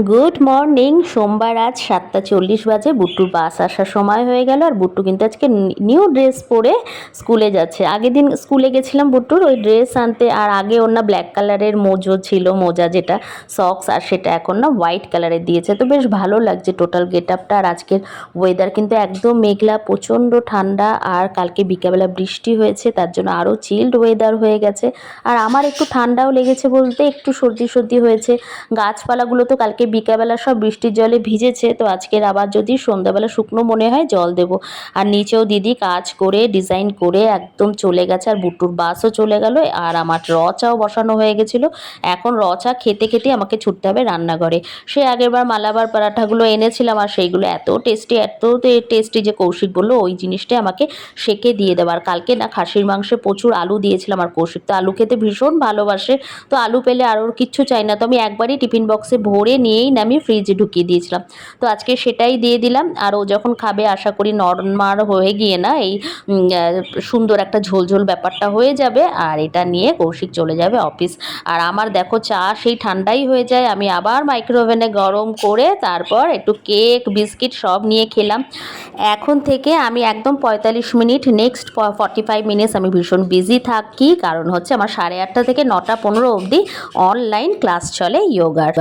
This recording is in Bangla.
Good morning. সোমবার আজ 7:40 বাজে। বুট্টুর বাস আসার সময় হয়ে গেল। আর বুট্টু কিন্তু আজকে নিউ ড্রেস পরে স্কুলে যাচ্ছে। আগের দিন স্কুলে গেছিলাম বুট্টুর ওই ড্রেস আনতে, আর আগে ওর না ব্ল্যাক কালারের মোজো ছিল, মোজা যেটা সক্স, আর সেটা এখন না হোয়াইট কালারের দিয়েছে। তো বেশ ভালো লাগছে টোটাল গেট আপটা। আর আজকের ওয়েদার কিন্তু একদম মেঘলা, প্রচণ্ড ঠান্ডা, আর কালকে বিকেলবেলা বৃষ্টি হয়েছে, তার জন্য আরও চিল্ড ওয়েদার হয়ে গেছে। আর আমার একটু ঠান্ডাও লেগেছে, বলতে একটু সর্দি সর্দি হয়েছে। গাছপালাগুলো তো কালকে বিকালবেলা সব বৃষ্টির জলে ভিজেছে, তো আজকের আবার যদি সন্ধ্যাবেলা শুকনো মনে হয় জল দেবো। আর নিচেও দিদি কাজ করে ডিজাইন করে একদম চলে গেছে, আর বুট্টুর বাসও চলে গেল। আর আমার চাও বসানো হয়ে গেছিলো। এখন চা খেতে খেতে আমাকে ছুটতে হবে রান্নাঘরে। সে আগেরবার মালাবার পরাঠাগুলো এনেছিলাম, আর সেইগুলো এত টেস্টি যে কৌশিক বললো ওই জিনিসটাই আমাকে সেকে দিয়ে দেওয়ার। কালকে না খাসির মাংসে প্রচুর আলু দিয়েছিলাম, আর কৌশিক তো আলু খেতে ভীষণ ভালোবাসে, তো আলু পেলে আর ওর কিচ্ছু চাই না। তো আমি একবারই টিফিন বক্সে ভরে নিয়েই নামিয়ে ফ্রিজে ঢুকিয়ে দিয়েছিলাম। তো আজকে সেটাই দিয়ে দিলাম। আর ও যখন খাবে আশা করি নরমার হয়ে গিয়ে না এই সুন্দর একটা ঝোলঝোল ব্যাপারটা হয়ে যাবে, আর এটা নিয়ে কৌশিক চলে যাবে অফিস। আর আমার দেখো চা সেই ঠান্ডাই হয়ে যায়, আমি আবার মাইক্রোওভেনে গরম করে তারপর একটু কেক বিস্কিট সব নিয়ে খেলাম। এখন থেকে আমি একদম 45 মিনিট, নেক্সট 45 মিনিটস আমি ভীষণ বিজি থাকি, কারণ হচ্ছে আমার 8:30 থেকে 9:15 অবধি অনলাইন ক্লাস চলে যোগার।